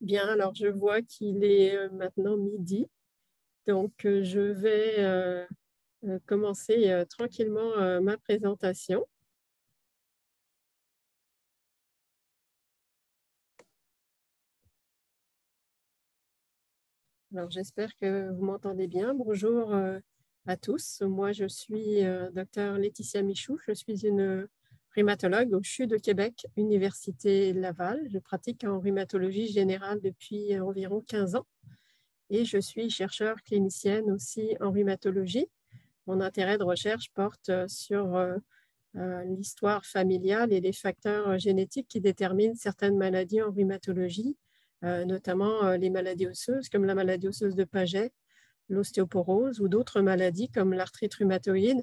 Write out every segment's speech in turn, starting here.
Bien, alors je vois qu'il est maintenant midi, donc je vais commencer tranquillement ma présentation. Alors j'espère que vous m'entendez bien. Bonjour à tous. Moi je suis docteur Laetitia Michou. Je suis une rhumatologue au CHU de Québec, Université Laval. Je pratique en rhumatologie générale depuis environ 15 ans et je suis chercheure clinicienne aussi en rhumatologie. Mon intérêt de recherche porte sur l'histoire familiale et les facteurs génétiques qui déterminent certaines maladies en rhumatologie, notamment les maladies osseuses comme la maladie osseuse de Paget, l'ostéoporose ou d'autres maladies comme l'arthrite rhumatoïde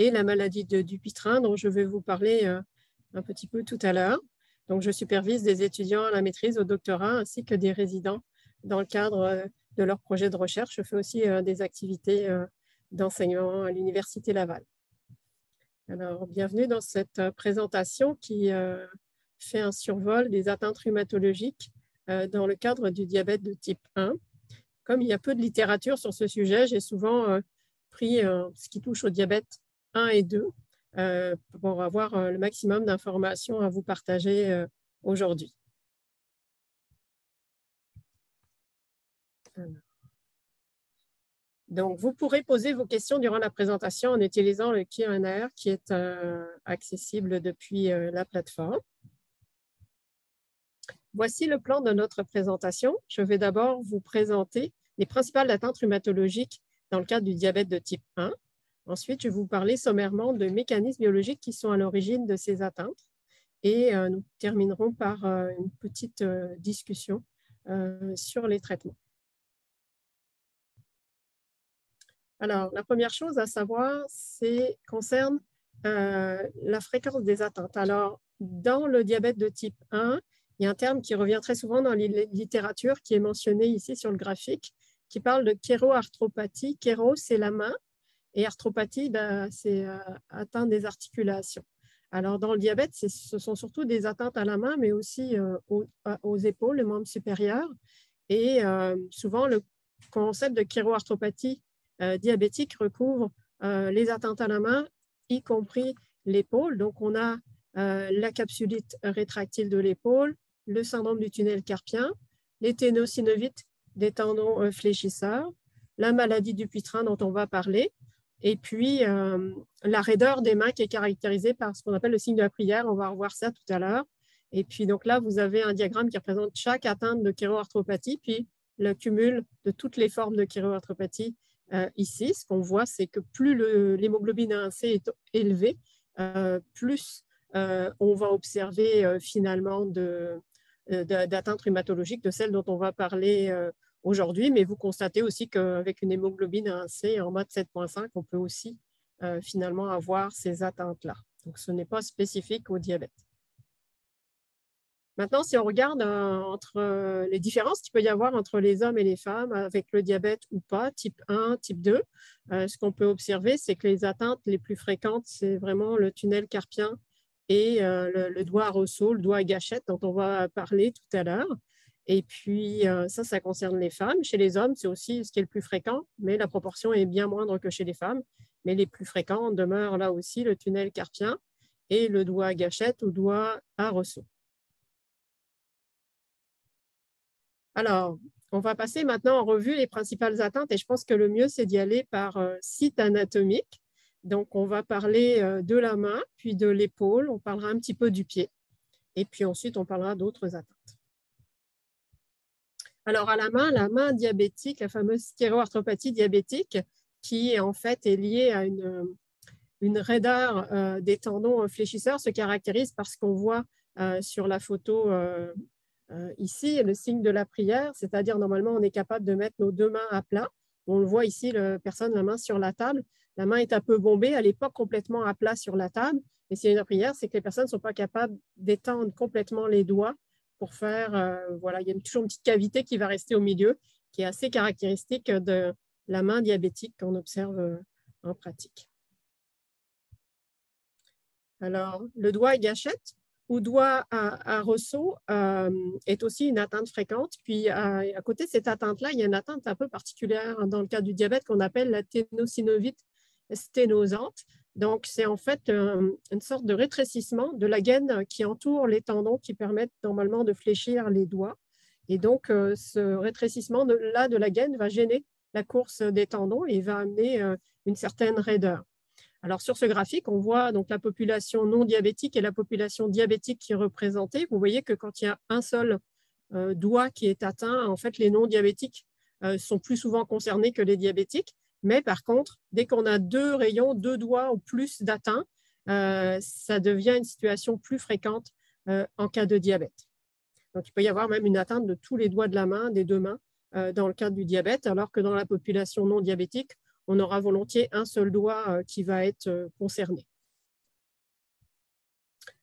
et la maladie de Dupuytren dont je vais vous parler un petit peu tout à l'heure. Donc, je supervise des étudiants à la maîtrise, au doctorat, ainsi que des résidents dans le cadre de leur projet de recherche. Je fais aussi des activités d'enseignement à l'Université Laval. Alors, bienvenue dans cette présentation qui fait un survol des atteintes rhumatologiques dans le cadre du diabète de type 1. Comme il y a peu de littérature sur ce sujet, j'ai souvent pris ce qui touche au diabète 1 et 2 pour avoir le maximum d'informations à vous partager aujourd'hui. Donc, vous pourrez poser vos questions durant la présentation en utilisant le Q&A qui est accessible depuis la plateforme. Voici le plan de notre présentation. Je vais d'abord vous présenter les principales atteintes rhumatologiques dans le cadre du diabète de type 1. Ensuite, je vais vous parler sommairement de mécanismes biologiques qui sont à l'origine de ces atteintes. Et nous terminerons par une petite discussion sur les traitements. Alors, la première chose à savoir, concerne la fréquence des atteintes. Alors, dans le diabète de type 1, il y a un terme qui revient très souvent dans la littérature, qui est mentionné ici sur le graphique, qui parle de chéroarthropathie. Chéro, c'est la main, et arthropathie, c'est atteinte des articulations. Alors, dans le diabète, ce sont surtout des atteintes à la main, mais aussi aux épaules, les membres supérieurs. Et souvent, le concept de chéroarthropathie diabétique recouvre les atteintes à la main, y compris l'épaule. Donc, on a la capsulite rétractile de l'épaule, le syndrome du tunnel carpien, les ténosynovites des tendons fléchisseurs, la maladie du Dupuytren dont on va parler, et puis la raideur des mains qui est caractérisée par ce qu'on appelle le signe de la prière. On va revoir ça tout à l'heure. Et puis donc là, vous avez un diagramme qui représente chaque atteinte de chéroarthropathie, puis le cumul de toutes les formes de chéroarthropathie ici. Ce qu'on voit, c'est que plus l'hémoglobine A1C est élevée, plus on va observer finalement d'atteintes rhumatologiques, de celles dont on va parler aujourd'hui, mais vous constatez aussi qu'avec une hémoglobine A1C en mode 7,5, on peut aussi finalement avoir ces atteintes-là. Donc, ce n'est pas spécifique au diabète. Maintenant, si on regarde entre les différences qu'il peut y avoir entre les hommes et les femmes avec le diabète ou pas, type 1, type 2, ce qu'on peut observer, c'est que les atteintes les plus fréquentes, c'est vraiment le tunnel carpien et le doigt à ressaut, le doigt à gâchette dont on va parler tout à l'heure. Et puis, ça concerne les femmes. Chez les hommes, c'est aussi ce qui est le plus fréquent, mais la proportion est bien moindre que chez les femmes. Mais les plus fréquents demeurent là aussi le tunnel carpien et le doigt à gâchette ou doigt à ressaut. Alors, on va passer maintenant en revue les principales atteintes et je pense que le mieux, c'est d'y aller par site anatomique. Donc, on va parler de la main, puis de l'épaule, on parlera un petit peu du pied et puis ensuite, on parlera d'autres atteintes. Alors, à la main diabétique, la fameuse chéroarthropathie diabétique, qui en fait est liée à une raideur des tendons fléchisseurs, se caractérise par ce qu'on voit sur la photo ici, le signe de la prière, c'est-à-dire normalement, on est capable de mettre nos deux mains à plat. On le voit ici, la main sur la table. La main est un peu bombée, elle n'est pas complètement à plat sur la table. Et s'il y a une prière, c'est que les personnes ne sont pas capables d'étendre complètement les doigts pour faire, voilà, il y a toujours une petite cavité qui va rester au milieu, qui est assez caractéristique de la main diabétique qu'on observe en pratique. Alors, le doigt à gâchette, ou doigt à ressaut est aussi une atteinte fréquente. Puis, à côté de cette atteinte-là, il y a une atteinte un peu particulière dans le cas du diabète qu'on appelle la ténosynovite sténosante. Donc, c'est en fait une sorte de rétrécissement de la gaine qui entoure les tendons qui permettent normalement de fléchir les doigts. Et donc, ce rétrécissement-là de la gaine va gêner la course des tendons et va amener une certaine raideur. Alors, sur ce graphique, on voit donc la population non diabétique et la population diabétique qui est représentée. Vous voyez que quand il y a un seul doigt qui est atteint, en fait, les non diabétiques sont plus souvent concernés que les diabétiques. Mais par contre, dès qu'on a deux rayons, deux doigts ou plus d'atteints, ça devient une situation plus fréquente en cas de diabète. Donc, il peut y avoir même une atteinte de tous les doigts de la main, des deux mains, dans le cadre du diabète, alors que dans la population non diabétique, on aura volontiers un seul doigt qui va être concerné.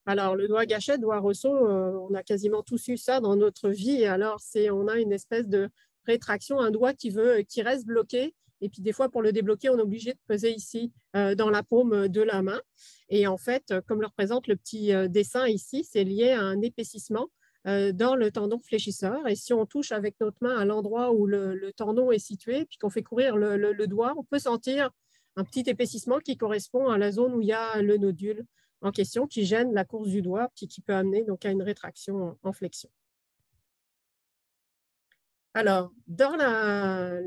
Alors, le doigt gâchette, doigt ressaut, on a quasiment tous eu ça dans notre vie. Alors, on a une espèce de rétraction, un doigt qui reste bloqué. Et puis, des fois, pour le débloquer, on est obligé de peser ici dans la paume de la main. Et en fait, comme le représente le petit dessin ici, c'est lié à un épaississement dans le tendon fléchisseur. Et si on touche avec notre main à l'endroit où le tendon est situé, puis qu'on fait courir le doigt, on peut sentir un petit épaississement qui correspond à la zone où il y a le nodule en question qui gêne la course du doigt, puis qui peut amener donc à une rétraction en flexion. Alors, dans la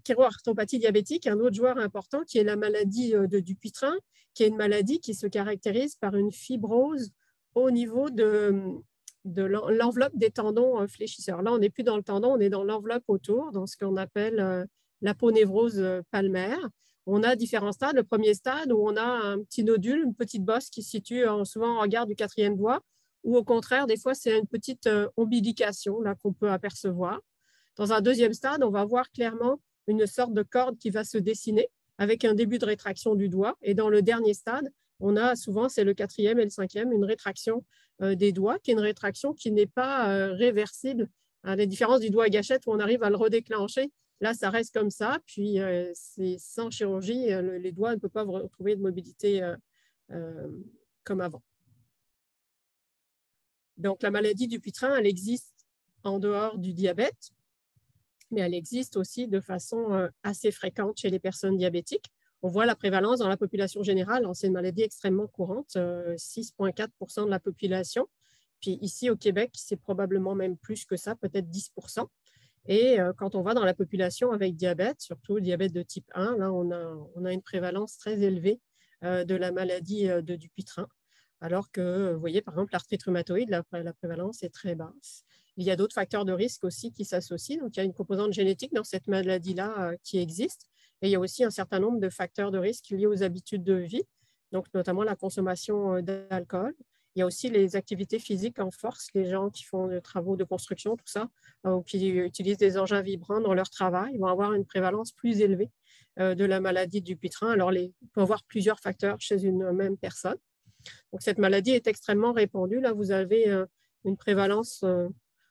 chéro-arthropathie diabétique, un autre joueur important qui est la maladie de Dupuytren, qui est une maladie qui se caractérise par une fibrose au niveau de l'enveloppe des tendons fléchisseurs. Là, on n'est plus dans le tendon, on est dans l'enveloppe autour, dans ce qu'on appelle l'aponévrose palmaire. On a différents stades. Le premier stade où on a un petit nodule, une petite bosse qui se situe souvent en regard du quatrième doigt, ou au contraire, des fois, c'est une petite ombilication là qu'on peut apercevoir. Dans un deuxième stade, on va voir clairement une sorte de corde qui va se dessiner avec un début de rétraction du doigt. Et dans le dernier stade, on a souvent, c'est le quatrième et le cinquième, une rétraction des doigts, qui est une rétraction qui n'est pas réversible. À la différence du doigt à gâchette où on arrive à le redéclencher, là, ça reste comme ça. Puis, c'est sans chirurgie, les doigts ne peuvent pas retrouver de mobilité comme avant. Donc, la maladie du Dupuytren, elle existe en dehors du diabète, mais elle existe aussi de façon assez fréquente chez les personnes diabétiques. On voit la prévalence dans la population générale. C'est une maladie extrêmement courante, 6,4% de la population. Puis ici, au Québec, c'est probablement même plus que ça, peut-être 10%. Et quand on va dans la population avec diabète, surtout le diabète de type 1, là, on a une prévalence très élevée de la maladie de Dupuytren. Alors que, vous voyez, par exemple, l'arthrite rhumatoïde, la prévalence est très basse. Il y a d'autres facteurs de risque aussi qui s'associent. Donc, il y a une composante génétique dans cette maladie-là qui existe. Et il y a aussi un certain nombre de facteurs de risque liés aux habitudes de vie, donc notamment la consommation d'alcool. Il y a aussi les activités physiques en force, les gens qui font des travaux de construction, tout ça, ou qui utilisent des engins vibrants dans leur travail, vont avoir une prévalence plus élevée de la maladie du Dupuytren. Alors, on peut avoir plusieurs facteurs chez une même personne. Donc, cette maladie est extrêmement répandue. Là, vous avez une prévalence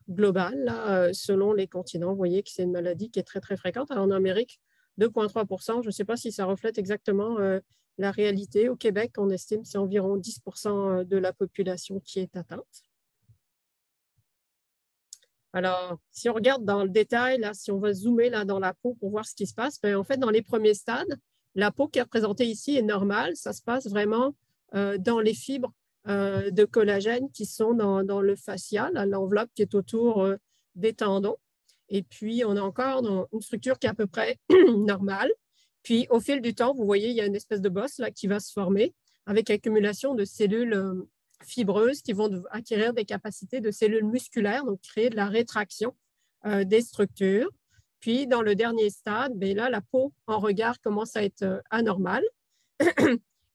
globale là, selon les continents. Vous voyez que c'est une maladie qui est très, très fréquente. Alors, en Amérique, 2,3%. Je ne sais pas si ça reflète exactement la réalité. Au Québec, on estime que c'est environ 10% de la population qui est atteinte. Alors, si on regarde dans le détail, là, si on va zoomer là, dans la peau pour voir ce qui se passe, bien, en fait, dans les premiers stades, la peau qui est représentée ici est normale. Ça se passe vraiment dans les fibres de collagène qui sont dans le fascia, l'enveloppe qui est autour des tendons. Et puis, on a encore une structure qui est à peu près normale. Puis, au fil du temps, vous voyez, il y a une espèce de bosse là, qui va se former avec accumulation de cellules fibreuses qui vont acquérir des capacités de cellules musculaires, donc créer de la rétraction des structures. Puis, dans le dernier stade, bien là, la peau en regard commence à être anormale.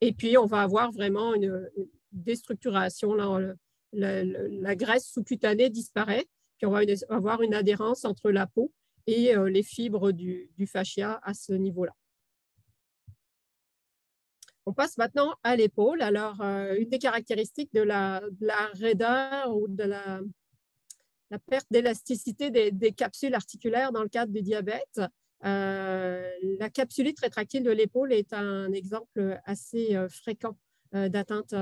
Et puis, on va avoir vraiment une déstructuration. Là, la graisse sous-cutanée disparaît. Puis, on va avoir une adhérence entre la peau et les fibres du fascia à ce niveau-là. On passe maintenant à l'épaule. Alors, une des caractéristiques de la raideur ou de la perte d'élasticité des capsules articulaires dans le cadre du diabète, la capsulite rétractile de l'épaule est un exemple assez fréquent d'atteintes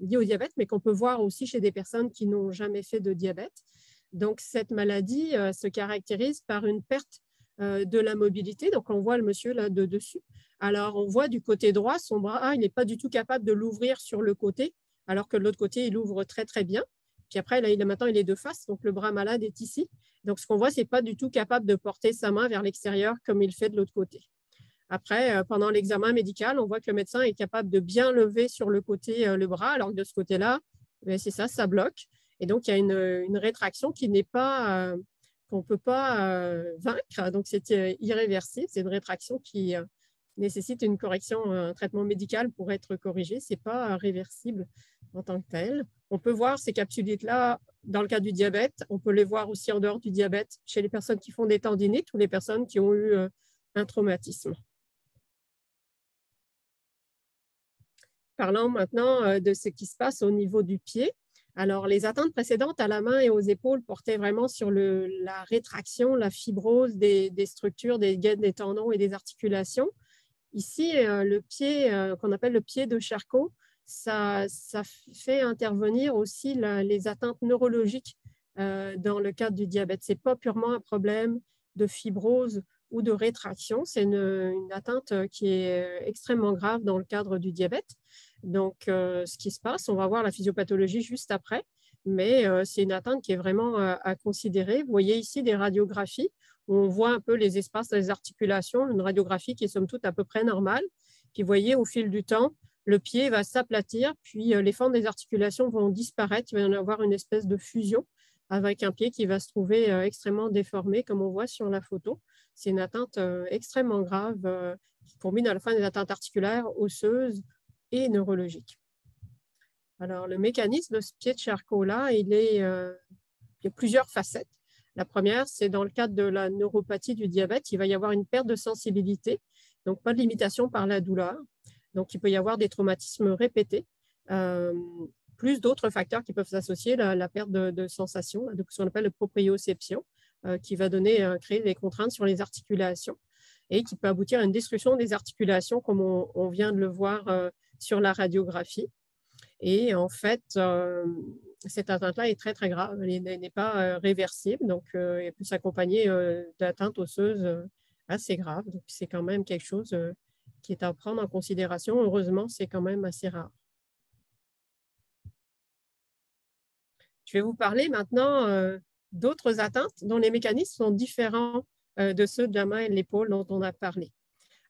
liées au diabète, mais qu'on peut voir aussi chez des personnes qui n'ont jamais fait de diabète. Donc, cette maladie se caractérise par une perte de la mobilité. Donc, on voit le monsieur là de dessus. Alors, on voit du côté droit, son bras, il n'est pas du tout capable de l'ouvrir sur le côté, alors que de l'autre côté, il ouvre très, très bien. Puis après, là, maintenant, il est de face, donc le bras malade est ici. Donc, ce qu'on voit, c'est pas du tout capable de porter sa main vers l'extérieur comme il fait de l'autre côté. Après, pendant l'examen médical, on voit que le médecin est capable de bien lever sur le côté le bras, alors que de ce côté-là, c'est ça bloque. Et donc, il y a une rétraction qui n'est pas, qu'on ne peut pas vaincre. Donc, c'est irréversible. C'est une rétraction qui nécessite une correction, un traitement médical pour être corrigé. Ce n'est pas réversible en tant que tel. On peut voir ces capsulites-là dans le cas du diabète. On peut les voir aussi en dehors du diabète chez les personnes qui font des tendinites ou les personnes qui ont eu un traumatisme. Parlons maintenant de ce qui se passe au niveau du pied. Alors, les atteintes précédentes à la main et aux épaules portaient vraiment sur la rétraction, la fibrose des structures, des gaines, des tendons et des articulations. Ici, le pied qu'on appelle le pied de Charcot, ça fait intervenir aussi les atteintes neurologiques dans le cadre du diabète. Ce n'est pas purement un problème de fibrose ou de rétraction, c'est une atteinte qui est extrêmement grave dans le cadre du diabète. Donc, ce qui se passe, on va voir la physiopathologie juste après, mais c'est une atteinte qui est vraiment à considérer. Vous voyez ici des radiographies où on voit un peu les espaces des articulations, une radiographie qui est somme toute à peu près normale. Puis, vous voyez, au fil du temps, le pied va s'aplatir, puis les fentes des articulations vont disparaître. Il va y en avoir une espèce de fusion avec un pied qui va se trouver extrêmement déformé, comme on voit sur la photo. C'est une atteinte extrêmement grave qui combine à la fois des atteintes articulaires, osseuses et neurologiques. Alors, le mécanisme de ce pied de Charcot-là, il y a plusieurs facettes. La première, c'est dans le cadre de la neuropathie du diabète, il va y avoir une perte de sensibilité, donc pas de limitation par la douleur. Donc, il peut y avoir des traumatismes répétés, plus d'autres facteurs qui peuvent s'associer, la perte de sensation, ce qu'on appelle le proprioception, qui va créer des contraintes sur les articulations et qui peut aboutir à une destruction des articulations, comme on vient de le voir sur la radiographie. Et en fait, cette atteinte-là est très, très grave. Elle n'est pas réversible, donc elle peut s'accompagner d'atteintes osseuses assez graves. Donc, c'est quand même quelque chose qui est à prendre en considération. Heureusement, c'est quand même assez rare. Je vais vous parler maintenant d'autres atteintes dont les mécanismes sont différents de ceux de la main et de l'épaule dont on a parlé.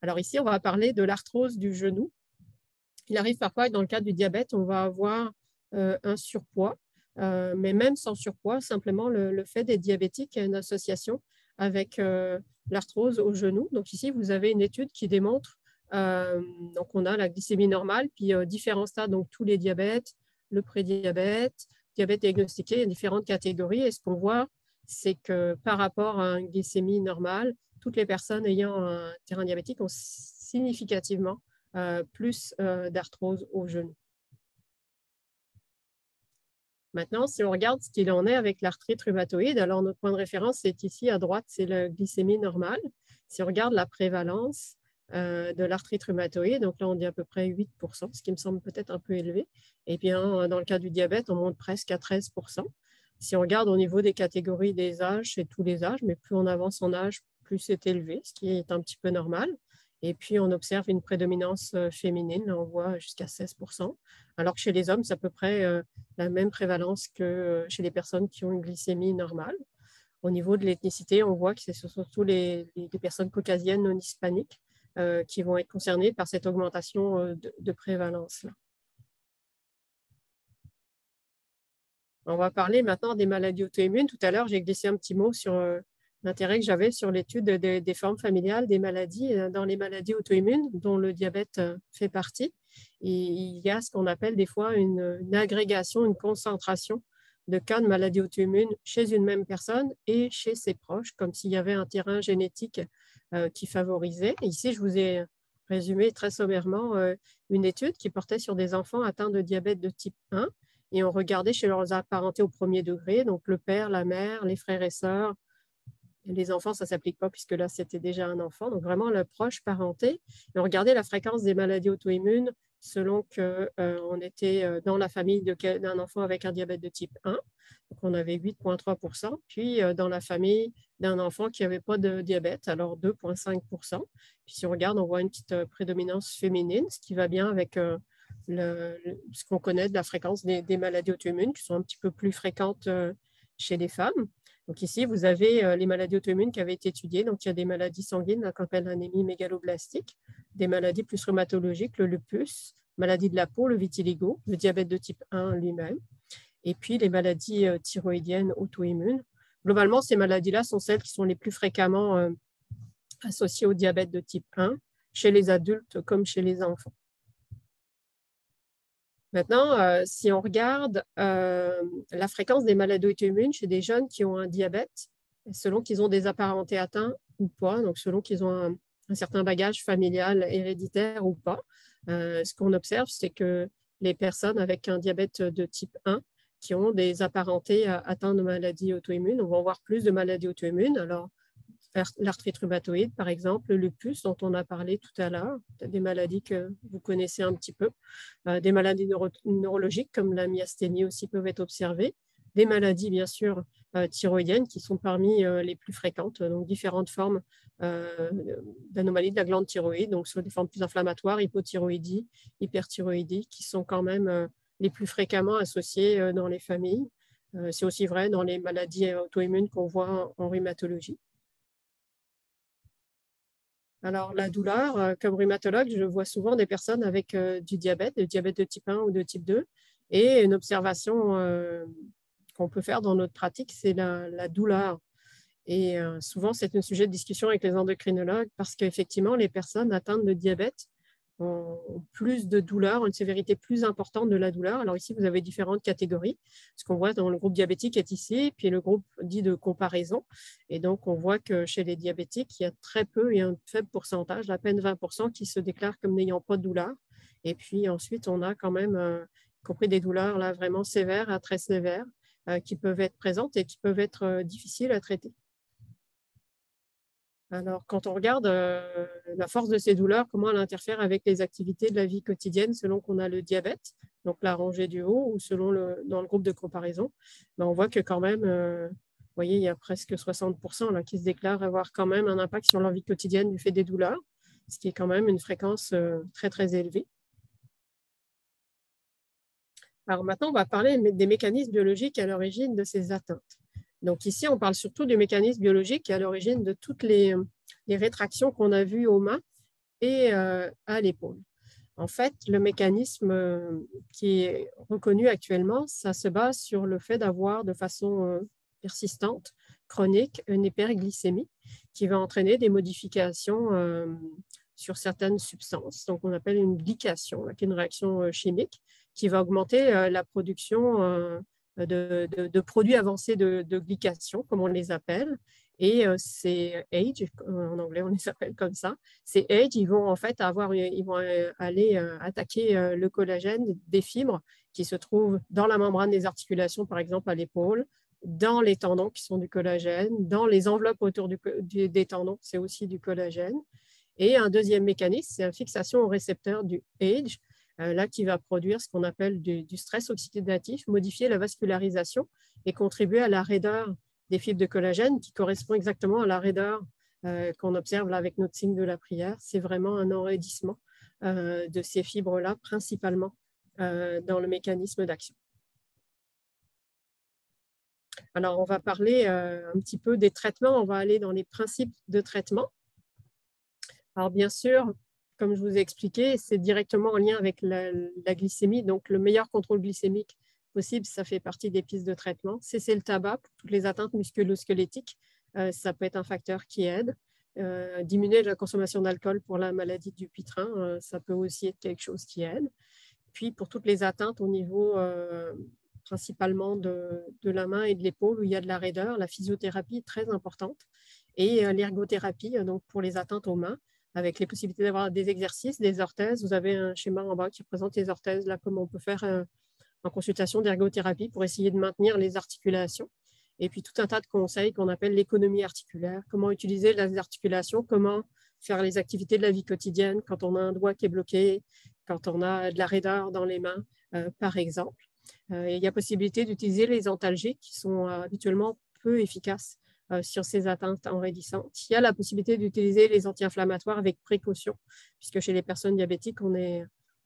Alors ici, on va parler de l'arthrose du genou. Il arrive parfois que dans le cadre du diabète, on va avoir un surpoids, mais même sans surpoids, simplement le fait d'être diabétique a une association avec l'arthrose au genou. Donc ici, vous avez une étude qui démontre, donc on a la glycémie normale, puis différents stades, donc tous les diabètes, le prédiabète, diabète diagnostiqué, il y a différentes catégories. Et ce qu'on voit, c'est que par rapport à une glycémie normale, toutes les personnes ayant un terrain diabétique ont significativement plus d'arthrose au genou. Maintenant, si on regarde ce qu'il en est avec l'arthrite rhumatoïde, alors notre point de référence, c'est ici à droite, c'est la glycémie normale. Si on regarde la prévalence de l'arthrite rhumatoïde, donc là, on dit à peu près 8%, ce qui me semble peut-être un peu élevé. Et bien, dans le cas du diabète, on monte presque à 13%. Si on regarde au niveau des catégories des âges, c'est tous les âges, mais plus on avance en âge, plus c'est élevé, ce qui est un petit peu normal. Et puis, on observe une prédominance féminine, là, on voit jusqu'à 16%, alors que chez les hommes, c'est à peu près la même prévalence que chez les personnes qui ont une glycémie normale. Au niveau de l'ethnicité, on voit que c'est surtout les personnes caucasiennes non hispaniques qui vont être concernées par cette augmentation de prévalence-là. On va parler maintenant des maladies auto-immunes. Tout à l'heure, j'ai glissé un petit mot sur l'intérêt que j'avais sur l'étude des formes familiales des maladies dans les maladies auto-immunes, dont le diabète fait partie. Et il y a ce qu'on appelle des fois une agrégation, une concentration de cas de maladies auto-immunes chez une même personne et chez ses proches, comme s'il y avait un terrain génétique qui favorisait. Et ici, je vous ai résumé très sommairement une étude qui portait sur des enfants atteints de diabète de type 1 et on regardait chez leurs apparentés au premier degré, donc le père, la mère, les frères et sœurs. Les enfants, ça ne s'applique pas puisque là, c'était déjà un enfant, donc vraiment la proche parenté. Et on regardait la fréquence des maladies auto-immunes selon qu'on était dans la famille d'un enfant avec un diabète de type 1. Donc, on avait 8,3%. Puis, dans la famille d'un enfant qui n'avait pas de diabète, alors 2,5%. Puis, si on regarde, on voit une petite prédominance féminine, ce qui va bien avec ce qu'on connaît de la fréquence des maladies auto-immunes qui sont un petit peu plus fréquentes chez les femmes. Donc ici, vous avez les maladies auto-immunes qui avaient été étudiées. Donc, il y a des maladies sanguines qu'on appelle l'anémie mégaloblastique, des maladies plus rhumatologiques, le lupus, maladie de la peau, le vitiligo, le diabète de type 1 lui-même, et puis les maladies thyroïdiennes auto-immunes. Globalement, ces maladies-là sont celles qui sont les plus fréquemment associées au diabète de type 1, chez les adultes comme chez les enfants. Maintenant, si on regarde la fréquence des maladies auto-immunes chez des jeunes qui ont un diabète, selon qu'ils ont des apparentés atteints ou pas, donc selon qu'ils ont un certain bagage familial héréditaire ou pas, ce qu'on observe, c'est que les personnes avec un diabète de type 1 qui ont des apparentés atteints de maladies auto-immunes, on va voir plus de maladies auto-immunes. Alors, l'arthrite rhumatoïde, par exemple, le lupus dont on a parlé tout à l'heure, des maladies que vous connaissez un petit peu, des maladies neurologiques comme la myasthénie aussi peuvent être observées, des maladies bien sûr thyroïdiennes qui sont parmi les plus fréquentes, donc différentes formes d'anomalies de la glande thyroïde, donc soit des formes plus inflammatoires, hypothyroïdie, hyperthyroïdie, qui sont quand même les plus fréquemment associées dans les familles. C'est aussi vrai dans les maladies auto-immunes qu'on voit en rhumatologie. Alors, la douleur, comme rhumatologue, je vois souvent des personnes avec du diabète de type 1 ou de type 2. Et une observation qu'on peut faire dans notre pratique, c'est la douleur. Et souvent, c'est un sujet de discussion avec les endocrinologues parce qu'effectivement, les personnes atteintes de diabète ont plus de douleur, une sévérité plus importante de la douleur. Alors ici, vous avez différentes catégories. Ce qu'on voit dans le groupe diabétique est ici, puis le groupe dit de comparaison. Et donc, on voit que chez les diabétiques, il y a très peu, il y a un faible pourcentage, à peine 20%, qui se déclarent comme n'ayant pas de douleur. Et puis ensuite, on a quand même, y compris des douleurs là, vraiment sévères à très sévères, qui peuvent être présentes et qui peuvent être difficiles à traiter. Alors, quand on regarde la force de ces douleurs, comment elle interfère avec les activités de la vie quotidienne selon qu'on a le diabète, donc la rangée du haut, ou selon dans le groupe de comparaison, ben, on voit que quand même, vous voyez, il y a presque 60% là, qui se déclarent avoir quand même un impact sur leur vie quotidienne du fait des douleurs, ce qui est quand même une fréquence très, très élevée. Alors maintenant, on va parler des mécanismes biologiques à l'origine de ces atteintes. Donc ici, on parle surtout du mécanisme biologique à l'origine de toutes les rétractions qu'on a vues aux mains et à l'épaule. En fait, le mécanisme qui est reconnu actuellement, ça se base sur le fait d'avoir de façon persistante, chronique, une hyperglycémie qui va entraîner des modifications sur certaines substances. Donc, on appelle une glycation, qui est une réaction chimique qui va augmenter la production de produits avancés de glycation, comme on les appelle. Et ces age, en anglais on les appelle comme ça, ces age, ils vont en fait aller attaquer le collagène des fibres qui se trouvent dans la membrane des articulations, par exemple à l'épaule, dans les tendons qui sont du collagène, dans les enveloppes autour des tendons, c'est aussi du collagène. Et un deuxième mécanisme, c'est la fixation au récepteur du age, là qui va produire ce qu'on appelle du stress oxydatif, modifier la vascularisation et contribuer à la raideur des fibres de collagène qui correspond exactement à la raideur qu'on observe là avec notre signe de la prière. C'est vraiment un enraidissement de ces fibres-là, principalement dans le mécanisme d'action. Alors, on va parler un petit peu des traitements. On va aller dans les principes de traitement. Alors, bien sûr, comme je vous ai expliqué, c'est directement en lien avec la glycémie. Donc, le meilleur contrôle glycémique possible, ça fait partie des pistes de traitement. Cesser le tabac pour toutes les atteintes musculo-squelettiques, ça peut être un facteur qui aide. Diminuer la consommation d'alcool pour la maladie du pitrin, ça peut aussi être quelque chose qui aide. Puis, pour toutes les atteintes au niveau principalement de la main et de l'épaule où il y a de la raideur, la physiothérapie est très importante. Et l'ergothérapie, donc pour les atteintes aux mains, avec les possibilités d'avoir des exercices, des orthèses. Vous avez un schéma en bas qui représente les orthèses, là, comme on peut faire en consultation d'ergothérapie pour essayer de maintenir les articulations. Et puis, tout un tas de conseils qu'on appelle l'économie articulaire. Comment utiliser les articulations, comment faire les activités de la vie quotidienne quand on a un doigt qui est bloqué, quand on a de la raideur dans les mains, par exemple. Il y a possibilité d'utiliser les antalgiques qui sont habituellement peu efficaces sur ces atteintes enraidissantes. Il y a la possibilité d'utiliser les anti-inflammatoires avec précaution, puisque chez les personnes diabétiques, on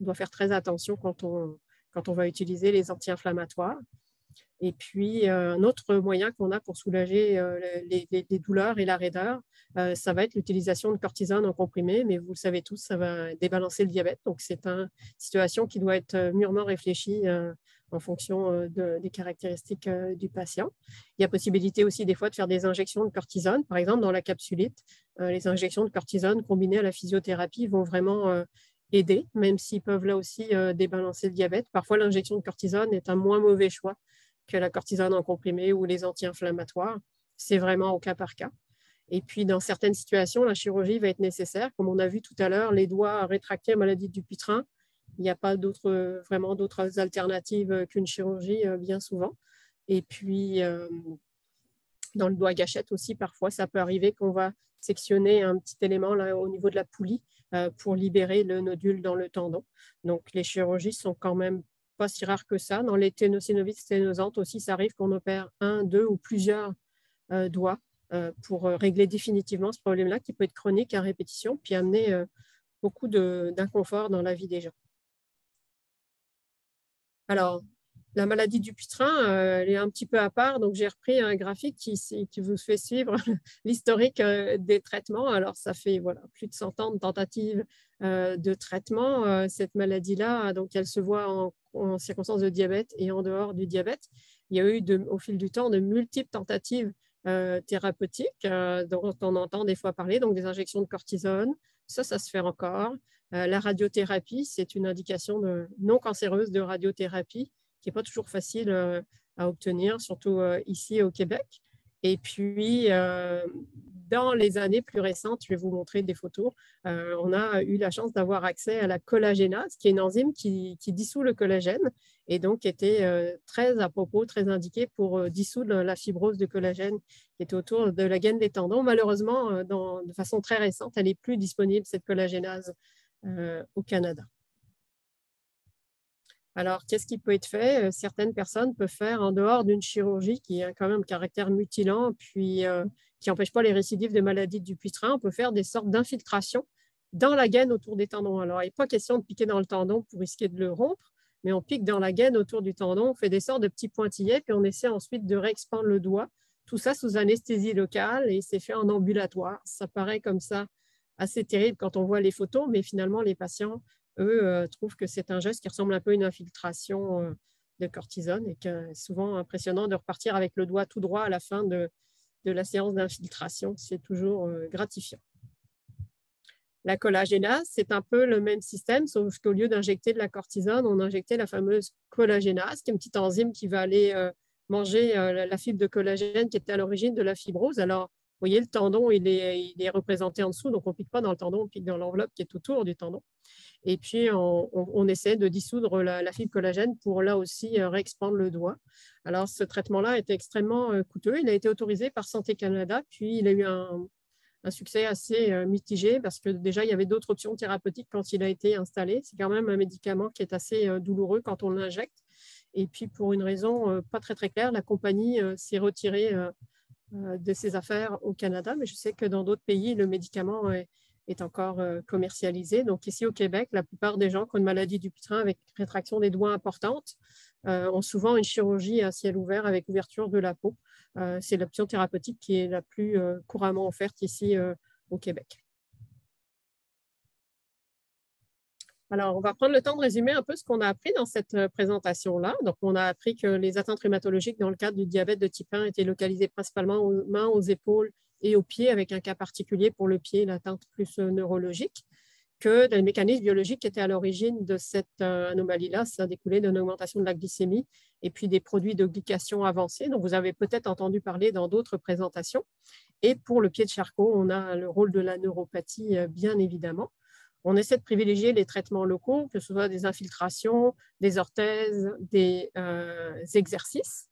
doit faire très attention quand on va utiliser les anti-inflammatoires. Et puis, un autre moyen qu'on a pour soulager les douleurs et la raideur, ça va être l'utilisation de cortisone en comprimé, mais vous le savez tous, ça va débalancer le diabète. Donc, c'est une situation qui doit être mûrement réfléchie en fonction des caractéristiques du patient. Il y a possibilité aussi des fois de faire des injections de cortisone, par exemple dans la capsulite. Les injections de cortisone combinées à la physiothérapie vont vraiment aider, même s'ils peuvent là aussi débalancer le diabète. Parfois, l'injection de cortisone est un moins mauvais choix que la cortisone en comprimé ou les anti-inflammatoires. C'est vraiment au cas par cas. Et puis, dans certaines situations, la chirurgie va être nécessaire. Comme on a vu tout à l'heure, les doigts rétractés à maladie du Dupuytren, il n'y a pas vraiment d'autres alternatives qu'une chirurgie bien souvent. Et puis, dans le doigt gâchette aussi, parfois, ça peut arriver qu'on va sectionner un petit élément là, au niveau de la poulie pour libérer le nodule dans le tendon. Donc, les chirurgies sont quand même pas si rares que ça. Dans les ténosynovites sténosantes aussi, ça arrive qu'on opère un, deux ou plusieurs doigts pour régler définitivement ce problème-là qui peut être chronique à répétition puis amener beaucoup d'inconfort dans la vie des gens. Alors, la maladie du Dupuytren, elle est un petit peu à part, donc j'ai repris un graphique qui vous fait suivre l'historique des traitements. Alors, ça fait plus de 100 ans de tentatives de traitement, cette maladie-là. Donc, elle se voit en circonstances de diabète et en dehors du diabète. Il y a eu au fil du temps de multiples tentatives thérapeutiques dont on entend des fois parler, donc des injections de cortisone. Ça se fait encore. La radiothérapie, c'est une indication non cancéreuse de radiothérapie qui n'est pas toujours facile à obtenir, surtout ici au Québec. Et puis, dans les années plus récentes, je vais vous montrer des photos, on a eu la chance d'avoir accès à la collagénase, qui est une enzyme qui dissout le collagène et donc était très à propos, très indiquée pour dissoudre la fibrose de collagène qui était autour de la gaine des tendons. Malheureusement, de façon très récente, elle n'est plus disponible, cette collagénase, au Canada. Alors, qu'est-ce qui peut être fait? Certaines personnes peuvent faire en dehors d'une chirurgie qui a quand même un caractère mutilant, puis qui n'empêche pas les récidives de maladie du Dupuytren. On peut faire des sortes d'infiltrations dans la gaine autour des tendons. Alors, il n'est pas question de piquer dans le tendon pour risquer de le rompre, mais on pique dans la gaine autour du tendon, on fait des sortes de petits pointillés, puis on essaie ensuite de réexpandre le doigt. Tout ça sous anesthésie locale et c'est fait en ambulatoire. Ça paraît comme ça assez terrible quand on voit les photos, mais finalement, les patients eux trouvent que c'est un geste qui ressemble un peu à une infiltration de cortisone et que c'est souvent impressionnant de repartir avec le doigt tout droit à la fin de la séance d'infiltration. C'est toujours gratifiant. La collagénase, c'est un peu le même système, sauf qu'au lieu d'injecter de la cortisone, on injectait la fameuse collagénase, qui est une petite enzyme qui va aller manger la fibre de collagène qui était à l'origine de la fibrose. Alors, vous voyez, le tendon, il est représenté en dessous, donc on ne pique pas dans le tendon, on pique dans l'enveloppe qui est autour du tendon. Et puis, on essaie de dissoudre la fibre collagène pour là aussi réexpandre le doigt. Alors, ce traitement-là est extrêmement coûteux. Il a été autorisé par Santé Canada, puis il a eu un succès assez mitigé parce que déjà, il y avait d'autres options thérapeutiques quand il a été installé. C'est quand même un médicament qui est assez douloureux quand on l'injecte. Et puis, pour une raison pas très, très claire, la compagnie s'est retirée de ses affaires au Canada, mais je sais que dans d'autres pays, le médicament est encore commercialisé. Donc, ici au Québec, la plupart des gens qui ont une maladie du Dupuytren avec rétraction des doigts importante ont souvent une chirurgie à ciel ouvert avec ouverture de la peau. C'est l'option thérapeutique qui est la plus couramment offerte ici au Québec. Alors, on va prendre le temps de résumer un peu ce qu'on a appris dans cette présentation-là. Donc, on a appris que les atteintes rhumatologiques dans le cadre du diabète de type 1 étaient localisées principalement aux mains, aux épaules et aux pieds, avec un cas particulier pour le pied, l'atteinte plus neurologique, que les mécanismes biologiques qui étaient à l'origine de cette anomalie-là, ça découlait d'une augmentation de la glycémie et puis des produits de glycation avancés, dont vous avez peut-être entendu parler dans d'autres présentations. Et pour le pied de Charcot, on a le rôle de la neuropathie, bien évidemment. On essaie de privilégier les traitements locaux, que ce soit des infiltrations, des orthèses, des exercices.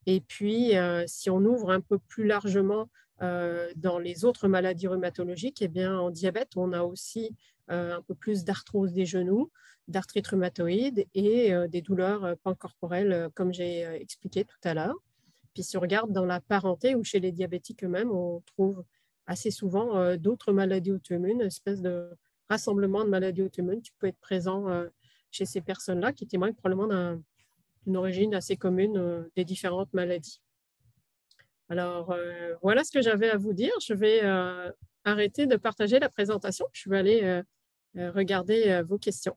Et puis, si on ouvre un peu plus largement dans les autres maladies rhumatologiques, eh bien, en diabète, on a aussi un peu plus d'arthrose des genoux, d'arthrite rhumatoïde et des douleurs pancorporelles, comme j'ai expliqué tout à l'heure. Puis si on regarde dans la parenté ou chez les diabétiques eux-mêmes, on trouve assez souvent d'autres maladies auto-immunes, une espèce de rassemblement de maladies auto-immunes qui peut être présent chez ces personnes-là, qui témoignent probablement d'une origine assez commune des différentes maladies. Alors, voilà ce que j'avais à vous dire. Je vais arrêter de partager la présentation. Je vais aller regarder vos questions.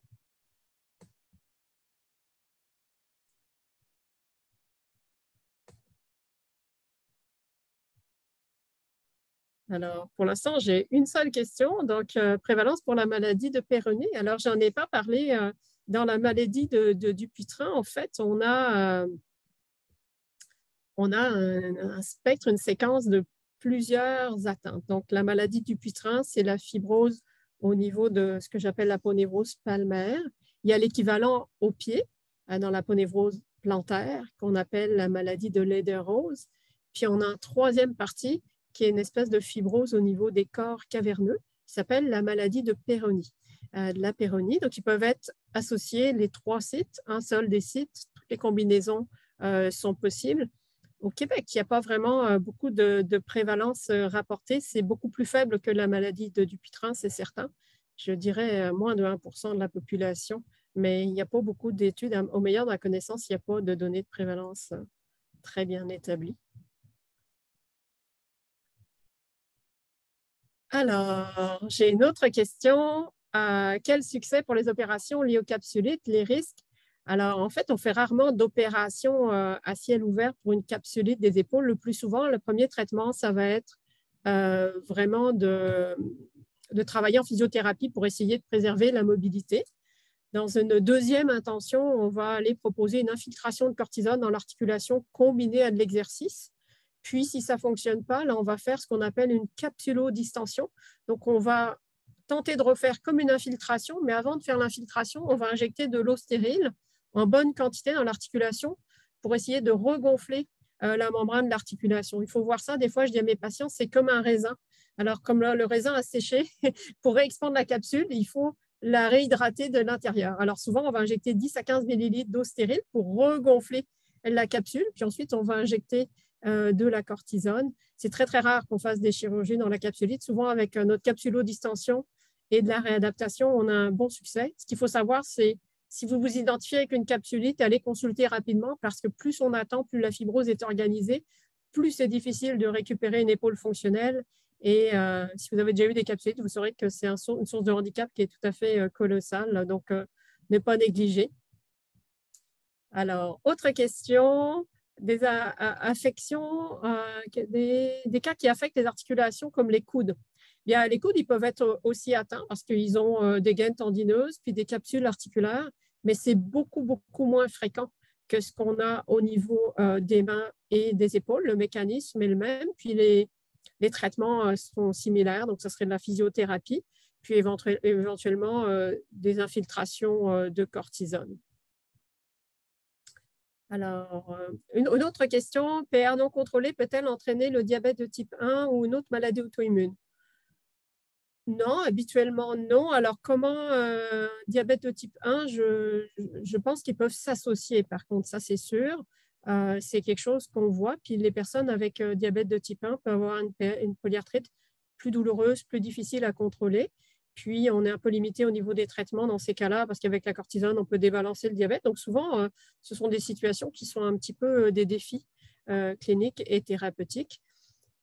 Alors, pour l'instant, j'ai une seule question. Donc, prévalence pour la maladie de Peyronie. Alors, j'en ai pas parlé dans la maladie de Dupuytren. En fait, on a un spectre, une séquence de plusieurs atteintes. Donc, la maladie du Dupuytren, c'est la fibrose au niveau de ce que j'appelle l'aponévrose palmaire. Il y a l'équivalent au pied dans l'aponévrose plantaire qu'on appelle la maladie de Lederose. Puis, on a une troisième partie qui est une espèce de fibrose au niveau des corps caverneux qui s'appelle la maladie de Peyronie. La Peyronie, donc ils peuvent être associés les trois sites, un seul des sites, toutes les combinaisons sont possibles. Au Québec, il n'y a pas vraiment beaucoup de prévalence rapportée. C'est beaucoup plus faible que la maladie de Dupuytren, c'est certain. Je dirais moins de 1% de la population, mais il n'y a pas beaucoup d'études. Au meilleur de la connaissance, il n'y a pas de données de prévalence très bien établies. Alors, j'ai une autre question. Quel succès pour les opérations liées aux capsulites, les risques? Alors, en fait, on fait rarement d'opérations à ciel ouvert pour une capsulite des épaules. Le plus souvent, le premier traitement, ça va être vraiment de travailler en physiothérapie pour essayer de préserver la mobilité. Dans une deuxième intention, on va aller proposer une infiltration de cortisone dans l'articulation combinée à de l'exercice. Puis, si ça ne fonctionne pas, là, on va faire ce qu'on appelle une capsulodistension. Donc, on va tenter de refaire comme une infiltration, mais avant de faire l'infiltration, on va injecter de l'eau stérile en bonne quantité dans l'articulation pour essayer de regonfler la membrane de l'articulation. Il faut voir ça. Des fois, je dis à mes patients, c'est comme un raisin. Alors, comme là, le raisin a séché, pour réexpandre la capsule, il faut la réhydrater de l'intérieur. Alors, souvent, on va injecter 10 à 15 millilitres d'eau stérile pour regonfler la capsule. Puis ensuite, on va injecter de la cortisone. C'est très, très rare qu'on fasse des chirurgies dans la capsulite. Souvent, avec notre capsulodistension et de la réadaptation, on a un bon succès. Ce qu'il faut savoir, c'est si vous vous identifiez avec une capsulite, allez consulter rapidement parce que plus on attend, plus la fibrose est organisée, plus c'est difficile de récupérer une épaule fonctionnelle. Et si vous avez déjà eu des capsulites, vous saurez que c'est une source de handicap qui est tout à fait colossale. Donc, ne pas négliger. Alors, autre question, des affections, des cas qui affectent les articulations comme les coudes. Bien, les coudes, ils peuvent être aussi atteints parce qu'ils ont des gaines tendineuses puis des capsules articulaires, mais c'est beaucoup, beaucoup moins fréquent que ce qu'on a au niveau des mains et des épaules. Le mécanisme est le même, puis les traitements sont similaires, donc ce serait de la physiothérapie, puis éventuellement des infiltrations de cortisone. Alors, une autre question, PR non contrôlée peut-elle entraîner le diabète de type 1 ou une autre maladie auto-immune? Non, habituellement non. Alors, comment diabète de type 1, je pense qu'ils peuvent s'associer, par contre, ça c'est sûr. C'est quelque chose qu'on voit. Puis les personnes avec diabète de type 1 peuvent avoir une polyarthrite plus douloureuse, plus difficile à contrôler. Puis, on est un peu limité au niveau des traitements dans ces cas-là, parce qu'avec la cortisone, on peut débalancer le diabète. Donc, souvent, ce sont des situations qui sont un petit peu des défis cliniques et thérapeutiques.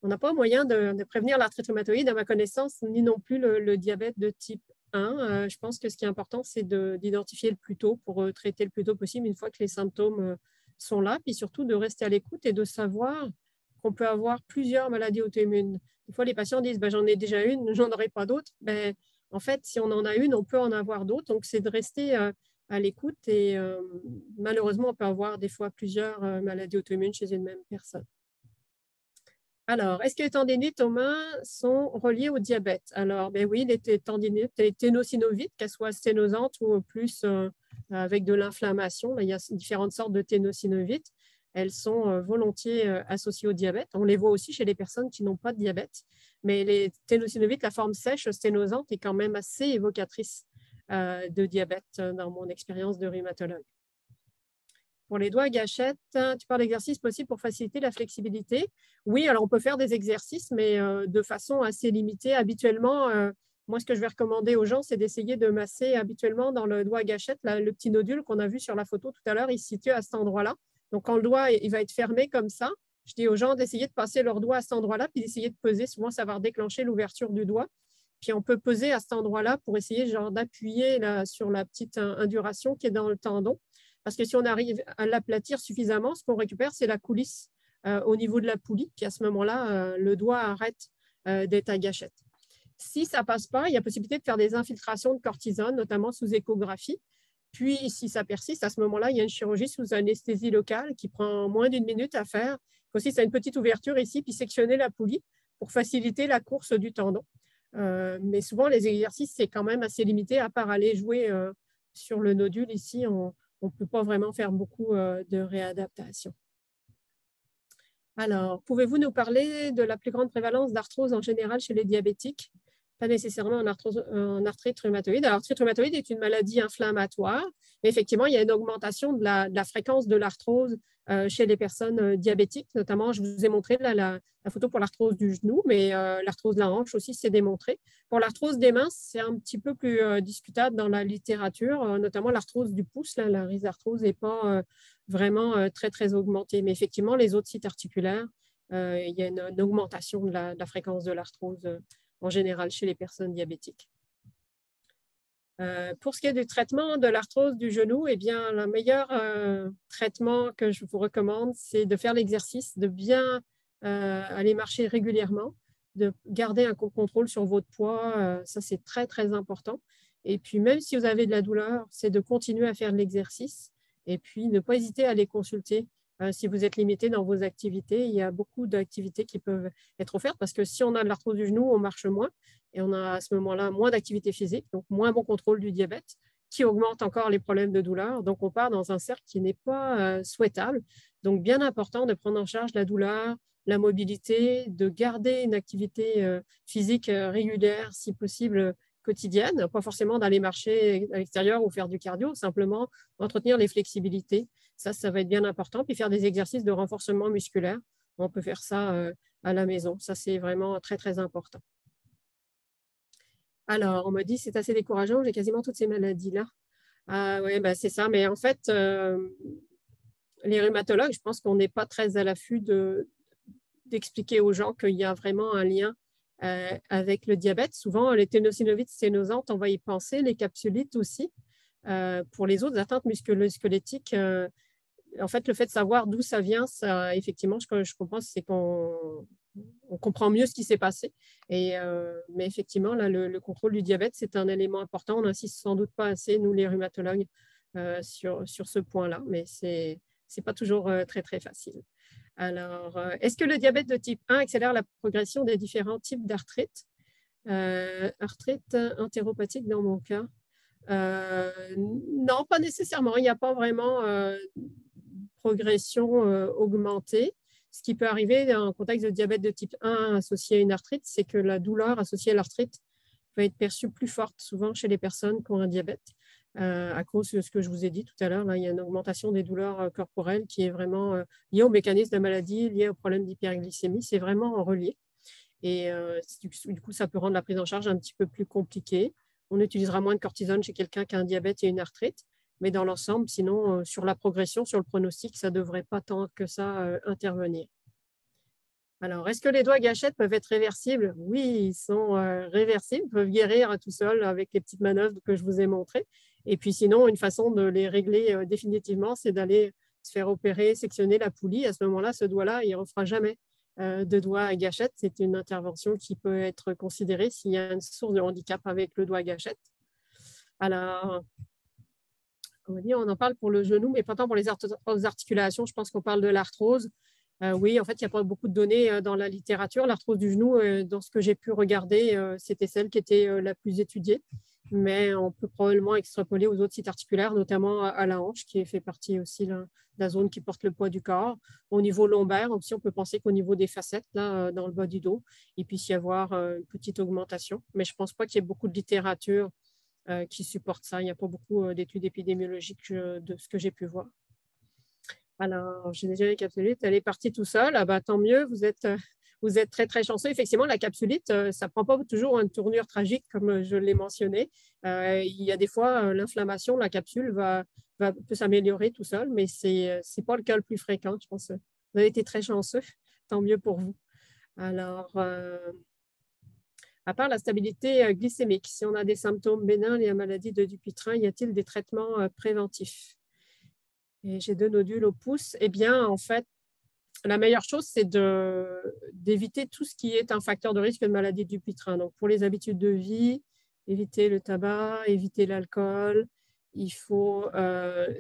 On n'a pas moyen de prévenir l'arthrite rhumatoïde, à ma connaissance, ni non plus le diabète de type 1. Je pense que ce qui est important, c'est d'identifier le plus tôt pour traiter le plus tôt possible une fois que les symptômes sont là, puis surtout de rester à l'écoute et de savoir qu'on peut avoir plusieurs maladies auto-immunes. Des fois, les patients disent j'en ai déjà une, j'en aurai pas d'autres. En fait, si on en a une, on peut en avoir d'autres. Donc, c'est de rester à l'écoute et malheureusement, on peut avoir des fois plusieurs maladies auto-immunes chez une même personne. Alors, est-ce que les tendinites aux mains sont reliées au diabète? Alors, oui, les tendinites, les ténosynovites, qu'elles soient sténosantes ou plus avec de l'inflammation, il y a différentes sortes de ténosynovites. elles sont volontiers associées au diabète. On les voit aussi chez les personnes qui n'ont pas de diabète, mais les ténosynovites, la forme sèche sténosante, est quand même assez évocatrice de diabète dans mon expérience de rhumatologue. Pour les doigts à gâchette, tu parles d'exercices possibles pour faciliter la flexibilité. Oui, alors on peut faire des exercices, mais de façon assez limitée. Habituellement, moi, ce que je vais recommander aux gens, c'est d'essayer de masser habituellement dans le doigt à gâchette, le petit nodule qu'on a vu sur la photo tout à l'heure, il se situe à cet endroit-là. Donc, quand le doigt il va être fermé comme ça, je dis aux gens d'essayer de passer leur doigt à cet endroit-là, puis d'essayer de peser. Souvent, ça va déclencher l'ouverture du doigt. Puis, on peut peser à cet endroit-là pour essayer d'appuyer sur la petite induration qui est dans le tendon. Parce que si on arrive à l'aplatir suffisamment, ce qu'on récupère, c'est la coulisse au niveau de la poulie. Puis à ce moment-là, le doigt arrête d'être à gâchette. Si ça ne passe pas, il y a possibilité de faire des infiltrations de cortisone, notamment sous échographie. Puis, si ça persiste, à ce moment-là, il y a une chirurgie sous anesthésie locale qui prend moins d'1 minute à faire. Aussi, ça a une petite ouverture ici, puis sectionner la poulie pour faciliter la course du tendon. Mais souvent, les exercices, c'est quand même assez limité, à part aller jouer sur le nodule. Ici, on ne peut pas vraiment faire beaucoup de réadaptation. Alors, pouvez-vous nous parler de la plus grande prévalence d'arthrose en général chez les diabétiques? Pas nécessairement en arthrite rhumatoïde. Alors, l'arthrite rhumatoïde est une maladie inflammatoire, mais effectivement, il y a une augmentation de la fréquence de l'arthrose chez les personnes diabétiques. Notamment, je vous ai montré là, la photo pour l'arthrose du genou, mais l'arthrose de la hanche aussi, c'est démontré. Pour l'arthrose des mains, c'est un petit peu plus discutable dans la littérature, notamment l'arthrose du pouce. Là, la rhizarthrose n'est pas vraiment très, très augmentée. Mais effectivement, les autres sites articulaires, il y a une augmentation de la fréquence de l'arthrose en général chez les personnes diabétiques. Pour ce qui est du traitement de l'arthrose du genou, eh bien, le meilleur traitement que je vous recommande, c'est de faire l'exercice, de bien aller marcher régulièrement, de garder un contrôle sur votre poids. Ça, c'est très, très important. Et puis, même si vous avez de la douleur, c'est de continuer à faire de l'exercice et puis ne pas hésiter à les consulter. Si vous êtes limité dans vos activités, il y a beaucoup d'activités qui peuvent être offertes parce que si on a de l'arthrose du genou, on marche moins et on a à ce moment-là moins d'activité physique, donc moins bon contrôle du diabète qui augmente encore les problèmes de douleur. Donc, on part dans un cercle qui n'est pas souhaitable. Donc, bien important de prendre en charge la douleur, la mobilité, de garder une activité physique régulière, si possible quotidienne, pas forcément d'aller marcher à l'extérieur ou faire du cardio, simplement entretenir les flexibilités. Ça va être bien important. Puis faire des exercices de renforcement musculaire. On peut faire ça à la maison. Ça, c'est vraiment très, très important. Alors, on me dit, c'est assez décourageant, j'ai quasiment toutes ces maladies-là. Oui, ben, c'est ça. Mais en fait, les rhumatologues, je pense qu'on n'est pas très à l'affût d'expliquer aux gens qu'il y a vraiment un lien avec le diabète. Souvent, les ténosynovites sténosantes, on va y penser, les capsulites aussi. Pour les autres atteintes musculo-squelettiques, en fait, le fait de savoir d'où ça vient, ça, effectivement, je comprends, c'est qu'on comprend mieux ce qui s'est passé. Mais effectivement, là, le contrôle du diabète, c'est un élément important. On n'insiste sans doute pas assez, nous, les rhumatologues, sur ce point-là, mais ce n'est pas toujours très, très facile. Alors, est-ce que le diabète de type 1 accélère la progression des différents types d'arthrite? Arthrite entéropathique dans mon cas. Non, pas nécessairement. Il n'y a pas vraiment progression augmentée. Ce qui peut arriver en contexte de diabète de type 1 associé à une arthrite, c'est que la douleur associée à l'arthrite peut être perçue plus forte, souvent chez les personnes qui ont un diabète, à cause de ce que je vous ai dit tout à l'heure. Là, il y a une augmentation des douleurs corporelles qui est vraiment liée au mécanisme de la maladie, liée au problème d'hyperglycémie. C'est vraiment relié. Et du coup, ça peut rendre la prise en charge un petit peu plus compliquée. On utilisera moins de cortisone chez quelqu'un qui a un diabète et une arthrite. Mais dans l'ensemble, sinon, sur la progression, sur le pronostic, ça ne devrait pas tant que ça intervenir. Alors, est-ce que les doigts à gâchette peuvent être réversibles? Oui, ils sont réversibles, ils peuvent guérir tout seuls avec les petites manœuvres que je vous ai montrées. Et puis sinon, une façon de les régler définitivement, c'est d'aller se faire opérer, sectionner la poulie. À ce moment-là, ce doigt-là, il ne refera jamais de doigt à gâchette. C'est une intervention qui peut être considérée s'il y a une source de handicap avec le doigt à gâchette. Alors, on en parle pour le genou, mais pas tant pour les articulations. Je pense qu'on parle de l'arthrose. Oui, en fait, il n'y a pas beaucoup de données dans la littérature. L'arthrose du genou, dans ce que j'ai pu regarder, c'était celle qui était la plus étudiée. mais on peut probablement extrapoler aux autres sites articulaires, notamment à la hanche, qui fait partie aussi de la zone qui porte le poids du corps. Au niveau lombaire aussi, on peut penser qu'au niveau des facettes, là, dans le bas du dos, il puisse y avoir une petite augmentation. Mais je ne pense pas qu'il y ait beaucoup de littérature qui supporte ça. Il n'y a pas beaucoup d'études épidémiologiques de ce que j'ai pu voir. Alors, j'ai déjà une capsulite, elle est partie tout seul. Ah bah, tant mieux, vous êtes très, très chanceux. Effectivement, la capsulite, ça ne prend pas toujours une tournure tragique, comme je l'ai mentionné. Il y a des fois, l'inflammation, la capsule peut s'améliorer tout seul, mais ce n'est pas le cas le plus fréquent, je pense. Vous avez été très chanceux, tant mieux pour vous. Alors, à part la stabilité glycémique, si on a des symptômes bénins liés à la maladie de Dupuytren, y a-t-il des traitements préventifs? Et j'ai 2 nodules au pouce. Eh bien, en fait, la meilleure chose, c'est d'éviter tout ce qui est un facteur de risque de maladie du Dupuytren. Donc, pour les habitudes de vie, éviter le tabac, éviter l'alcool. Il faut,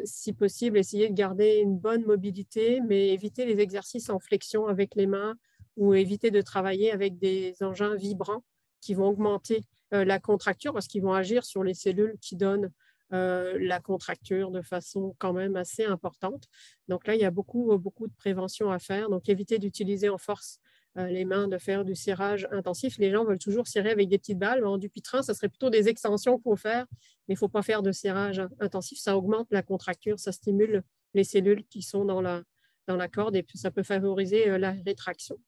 si possible, essayer de garder une bonne mobilité, mais éviter les exercices en flexion avec les mains ou éviter de travailler avec des engins vibrants qui vont augmenter la contracture parce qu'ils vont agir sur les cellules qui donnent la contracture de façon quand même assez importante. Donc là, il y a beaucoup de prévention à faire. Donc, éviter d'utiliser en force les mains, de faire du cirage intensif. Les gens veulent toujours cirer avec des petites balles. En Dupuytren, ça serait plutôt des extensions qu'il faut faire, mais il ne faut pas faire de cirage intensif. Ça augmente la contracture, ça stimule les cellules qui sont dans la corde et puis ça peut favoriser la rétraction.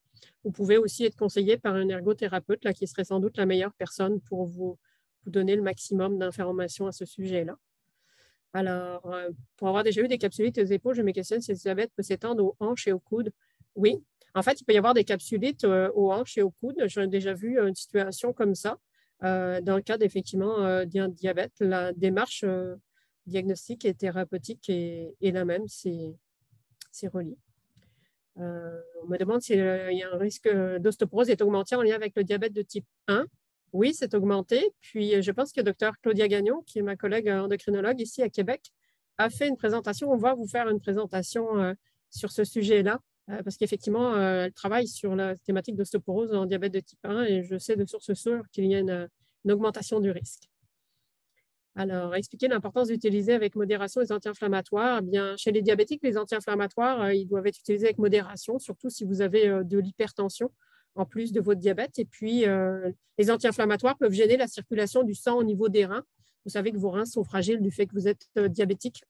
Vous pouvez aussi être conseillé par un ergothérapeute là, qui serait sans doute la meilleure personne pour vous donner le maximum d'informations à ce sujet-là. Alors, pour avoir déjà eu des capsulites aux épaules, je me questionne si le diabète peut s'étendre aux hanches et aux coudes. Oui, en fait, il peut y avoir des capsulites aux hanches et aux coudes. J'ai déjà vu une situation comme ça. Dans le cadre, effectivement, d'un diabète, la démarche diagnostique et thérapeutique est la même, c'est relié. On me demande s'il y a un risque d'ostéoporose est augmenté en lien avec le diabète de type 1. Oui, c'est augmenté. Puis, je pense que Dr Claudia Gagnon, qui est ma collègue endocrinologue ici à Québec, a fait une présentation. On va vous faire une présentation sur ce sujet-là, parce qu'effectivement, elle travaille sur la thématique d'ostéoporose en diabète de type 1 et je sais de source sûre qu'il y a une augmentation du risque. Alors, expliquer l'importance d'utiliser avec modération les anti-inflammatoires. Bien, chez les diabétiques, les anti-inflammatoires, ils doivent être utilisés avec modération, surtout si vous avez de l'hypertension en plus de votre diabète. Et puis, les anti-inflammatoires peuvent gêner la circulation du sang au niveau des reins. Vous savez que vos reins sont fragiles du fait que vous êtes diabétique.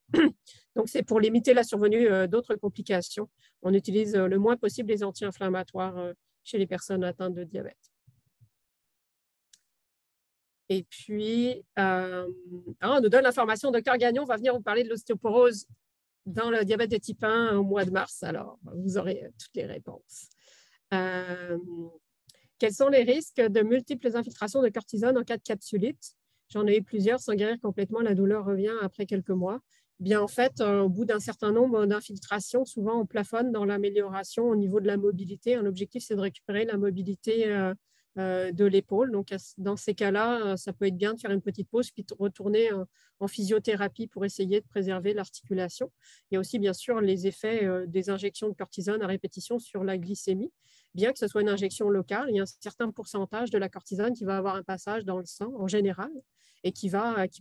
Donc, c'est pour limiter la survenue d'autres complications. On utilise le moins possible les anti-inflammatoires chez les personnes atteintes de diabète. Et puis, on nous donne l'information, Dr Gagnon va venir vous parler de l'ostéoporose dans le diabète de type 1 au mois de mars. Alors, vous aurez toutes les réponses. Quels sont les risques de multiples infiltrations de cortisone en cas de capsulite? J'en ai eu plusieurs. Sans guérir complètement, la douleur revient après quelques mois. Bien, en fait, au bout d'un certain nombre d'infiltrations, souvent on plafonne dans l'amélioration au niveau de la mobilité. L'objectif, c'est de récupérer la mobilité de l'épaule. Donc, dans ces cas-là, ça peut être bien de faire une petite pause puis de retourner en physiothérapie pour essayer de préserver l'articulation. Il y a aussi, bien sûr, les effets des injections de cortisone à répétition sur la glycémie. Bien que ce soit une injection locale, il y a un certain pourcentage de la cortisone qui va avoir un passage dans le sang en général et qui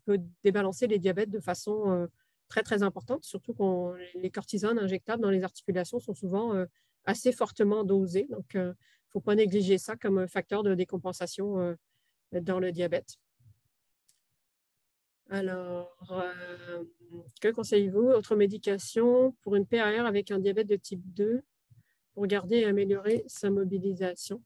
peut débalancer les diabètes de façon très, très importante, surtout quand les cortisones injectables dans les articulations sont souvent assez fortement dosées. Donc, il ne faut pas négliger ça comme facteur de décompensation dans le diabète. Alors, que conseillez-vous? Autre médication pour une PAR avec un diabète de type 2 pour garder et améliorer sa mobilisation?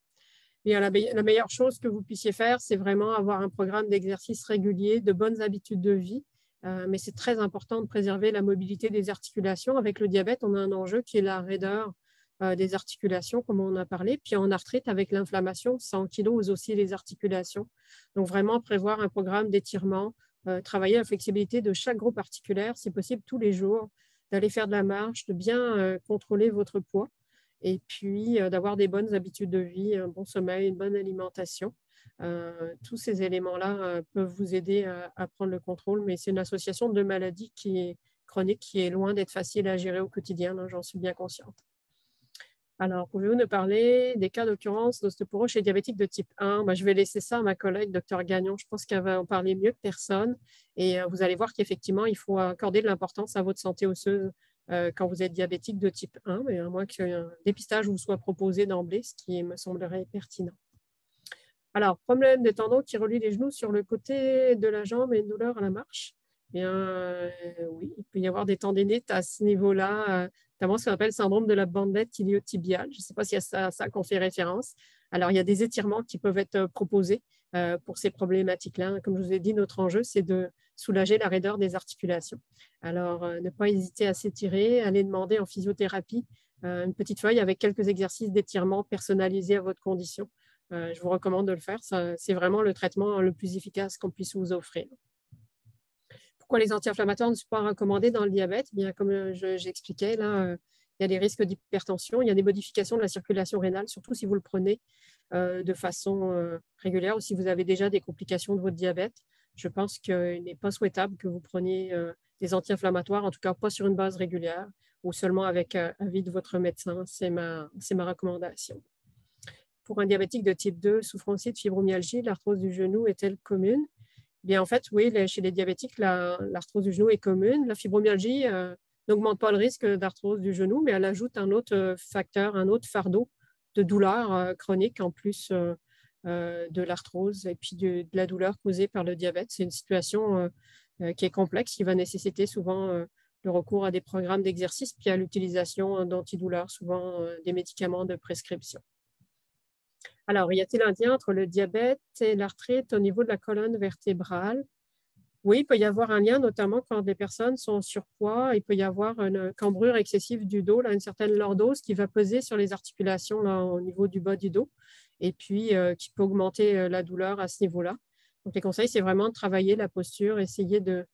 Et la meilleure chose que vous puissiez faire, c'est vraiment avoir un programme d'exercice régulier, de bonnes habitudes de vie. Mais c'est très important de préserver la mobilité des articulations. Avec le diabète, on a un enjeu qui est la raideur des articulations, comme on a parlé. Puis en arthrite, avec l'inflammation, ça ankylose aussi les articulations. Donc vraiment prévoir un programme d'étirement, travailler la flexibilité de chaque groupe articulaire, si possible tous les jours, d'aller faire de la marche, de bien contrôler votre poids et puis d'avoir des bonnes habitudes de vie, un bon sommeil, une bonne alimentation. Tous ces éléments-là peuvent vous aider à prendre le contrôle, mais c'est une association de maladies qui est chronique, qui est loin d'être facile à gérer au quotidien, j'en suis bien consciente. Alors, pouvez-vous nous parler des cas d'occurrence d'ostéoporose chez diabétique de type 1? Je vais laisser ça à ma collègue, Dr Gagnon. Je pense qu'elle va en parler mieux que personne. Et vous allez voir qu'effectivement, il faut accorder de l'importance à votre santé osseuse quand vous êtes diabétique de type 1, mais à moins qu'un dépistage vous soit proposé d'emblée, ce qui me semblerait pertinent. Alors, problème des tendons qui relient les genoux sur le côté de la jambe et une douleur à la marche. Bien, oui, il peut y avoir des tendinites à ce niveau-là, notamment ce qu'on appelle le syndrome de la bandelette iliotibiale. Je ne sais pas si c'est à ça qu'on fait référence. Alors, il y a des étirements qui peuvent être proposés pour ces problématiques-là. Comme je vous ai dit, notre enjeu, c'est de soulager la raideur des articulations. Alors, ne pas hésiter à s'étirer, aller demander en physiothérapie une petite feuille avec quelques exercices d'étirement personnalisés à votre condition. Je vous recommande de le faire. C'est vraiment le traitement le plus efficace qu'on puisse vous offrir. Pourquoi les anti-inflammatoires ne sont pas recommandés dans le diabète? Bien, comme j'expliquais, là, il y a des risques d'hypertension, il y a des modifications de la circulation rénale, surtout si vous le prenez de façon régulière ou si vous avez déjà des complications de votre diabète. Je pense qu'il n'est pas souhaitable que vous preniez des anti-inflammatoires, en tout cas pas sur une base régulière ou seulement avec avis de votre médecin. C'est ma recommandation. Pour un diabétique de type 2 souffrant aussi de fibromyalgie, l'arthrose du genou est-elle commune? Bien, en fait, oui, chez les diabétiques, l'arthrose du genou est commune. La fibromyalgie n'augmente pas le risque d'arthrose du genou, mais elle ajoute un autre facteur, un autre fardeau de douleur chronique en plus de l'arthrose et puis de la douleur causée par le diabète. C'est une situation qui est complexe, qui va nécessiter souvent le recours à des programmes d'exercice puis à l'utilisation d'antidouleurs, souvent des médicaments de prescription. Alors, y a-t-il un lien entre le diabète et l'arthrite au niveau de la colonne vertébrale? Oui, il peut y avoir un lien, notamment quand des personnes sont en surpoids. Il peut y avoir une cambrure excessive du dos, là, une certaine lordose qui va peser sur les articulations là, au niveau du bas du dos et puis qui peut augmenter la douleur à ce niveau-là. Donc, les conseils, c'est vraiment de travailler la posture, essayer de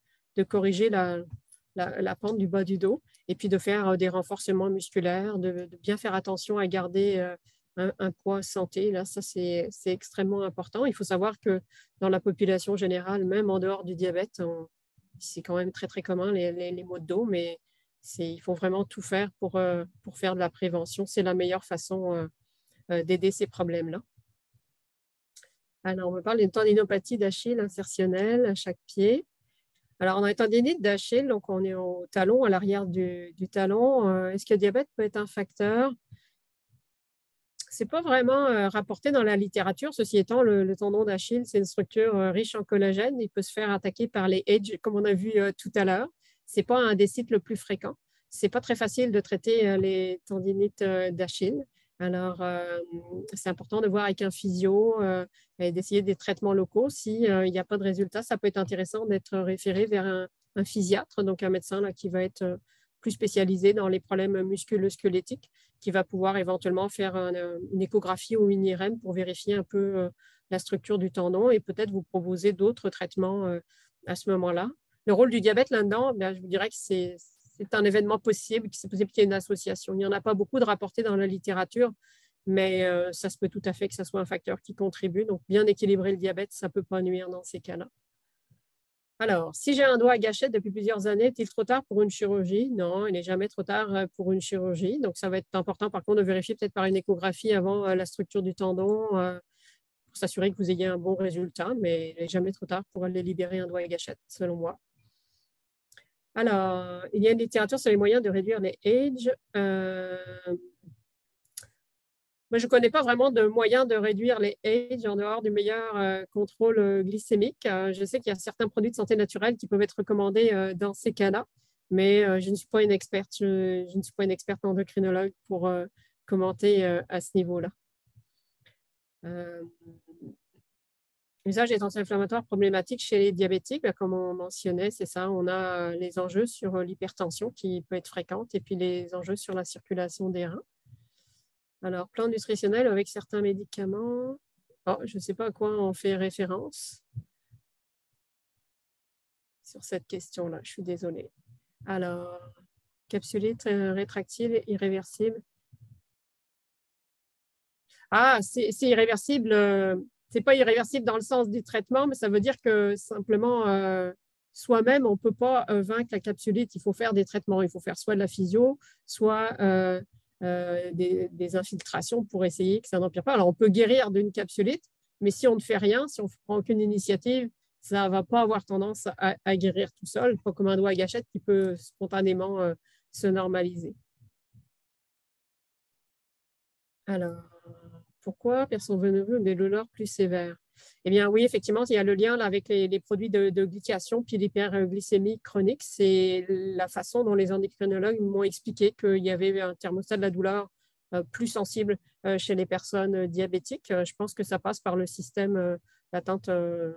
corriger la pente du bas du dos et puis de faire des renforcements musculaires, de bien faire attention à garder un poids santé. Là, ça, c'est extrêmement important. Il faut savoir que dans la population générale, même en dehors du diabète, c'est quand même très, très commun les maux de dos, mais il faut vraiment tout faire pour faire de la prévention. C'est la meilleure façon d'aider ces problèmes-là. Alors, on me parle d'une tendinopathie d'Achille insertionnelle à chaque pied. Alors, on a une tendinite d'Achille, donc on est au talon, à l'arrière du talon. Est-ce que le diabète peut être un facteur? Ce n'est pas vraiment rapporté dans la littérature. Ceci étant, le tendon d'Achille, c'est une structure riche en collagène. Il peut se faire attaquer par les H, comme on a vu tout à l'heure. Ce n'est pas un des sites le plus fréquents. Ce n'est pas très facile de traiter les tendinites d'Achille. Alors, c'est important de voir avec un physio et d'essayer des traitements locaux. S'il n'y a pas de résultat, ça peut être intéressant d'être référé vers un physiatre, donc un médecin là, qui va être plus spécialisé dans les problèmes musculo-squelettiques, qui va pouvoir éventuellement faire une échographie ou une IRM pour vérifier un peu la structure du tendon et peut-être vous proposer d'autres traitements à ce moment-là. Le rôle du diabète là-dedans, je vous dirais que c'est un événement possible, c'est possible qu'il y ait une association. Il n'y en a pas beaucoup de rapportés dans la littérature, mais ça se peut tout à fait que ce soit un facteur qui contribue. Donc, bien équilibrer le diabète, ça ne peut pas nuire dans ces cas-là. Alors, si j'ai un doigt à gâchette depuis plusieurs années, est-il trop tard pour une chirurgie? Non, il n'est jamais trop tard pour une chirurgie. Donc, ça va être important, par contre, de vérifier peut-être par une échographie avant la structure du tendon pour s'assurer que vous ayez un bon résultat, mais il n'est jamais trop tard pour aller libérer un doigt à gâchette, selon moi. Alors, il y a une littérature sur les moyens de réduire les age. Moi, je ne connais pas vraiment de moyens de réduire les age en dehors du meilleur contrôle glycémique. Je sais qu'il y a certains produits de santé naturelle qui peuvent être recommandés dans ces cas-là, mais je ne suis pas une experte. Je ne suis pas une experte endocrinologue pour commenter à ce niveau-là. L'usage des anti-inflammatoires problématiques chez les diabétiques, comme on mentionnait, c'est ça. On a les enjeux sur l'hypertension qui peut être fréquente et puis les enjeux sur la circulation des reins. Alors, plan nutritionnel avec certains médicaments. Oh, je ne sais pas à quoi on fait référence sur cette question-là. Je suis désolée. Alors, capsulite rétractile irréversible. Ah, c'est irréversible. Ce n'est pas irréversible dans le sens du traitement, mais ça veut dire que simplement, soi-même, on ne peut pas vaincre la capsulite. Il faut faire des traitements. Il faut faire soit de la physio, soit des infiltrations pour essayer que ça n'empire pas. Alors, on peut guérir d'une capsulite, mais si on ne fait rien, si on ne prend aucune initiative, ça ne va pas avoir tendance à guérir tout seul, pas comme un doigt à gâchette qui peut spontanément se normaliser. Alors, pourquoi personne veut des douleurs plus sévères? Eh bien, oui, effectivement, il y a le lien là, avec les produits de glycation puis l'hyperglycémie chronique. C'est la façon dont les endocrinologues m'ont expliqué qu'il y avait un thermostat de la douleur plus sensible chez les personnes diabétiques. Je pense que ça passe par le système d'atteinte,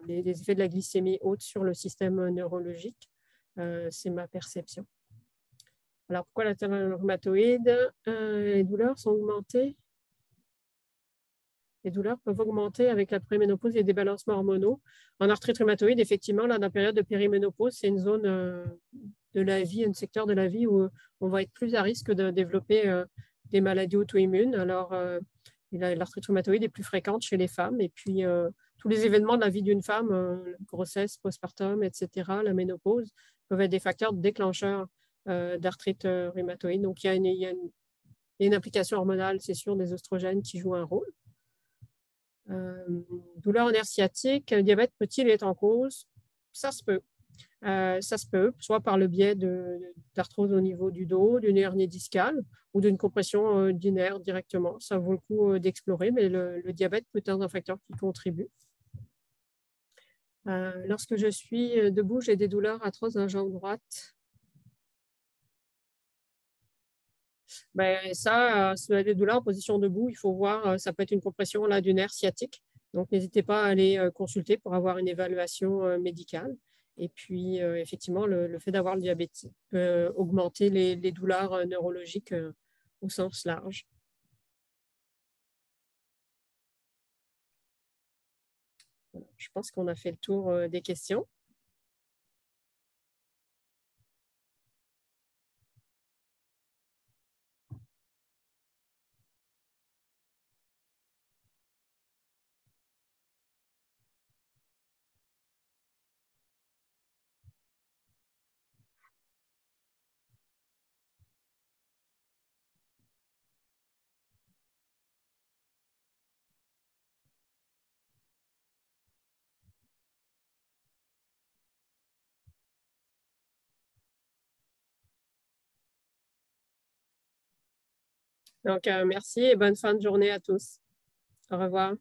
les effets de la glycémie haute sur le système neurologique. C'est ma perception. Alors, pourquoi la rhumatoïde? Les douleurs sont augmentées? Les douleurs peuvent augmenter avec la préménopause et les débalancements hormonaux. En arthrite rhumatoïde, effectivement, là, dans la période de périménopause, c'est une zone de la vie, un secteur de la vie où on va être plus à risque de développer des maladies auto-immunes. Alors, l'arthrite rhumatoïde est plus fréquente chez les femmes. Et puis, tous les événements de la vie d'une femme, grossesse, postpartum, etc., la ménopause, peuvent être des facteurs déclencheurs d'arthrite rhumatoïde. Donc, il y a une implication hormonale, c'est sûr, des oestrogènes qui jouent un rôle. Douleur en nerf sciatique, diabète peut-il être en cause? Ça se peut. Ça se peut, soit par le biais d'arthrose au niveau du dos, d'une hernie discale ou d'une compression du nerf directement. Ça vaut le coup d'explorer, mais le diabète peut être un facteur qui contribue. Lorsque je suis debout, j'ai des douleurs atroces dans la jambe droite. Ben, ça, si vous avez des douleurs en position debout, il faut voir, ça peut être une compression là, du nerf sciatique. Donc, n'hésitez pas à aller consulter pour avoir une évaluation médicale. Et puis, effectivement, le fait d'avoir le diabète peut augmenter les douleurs neurologiques au sens large. Voilà. Je pense qu'on a fait le tour des questions. Donc, merci et bonne fin de journée à tous. Au revoir.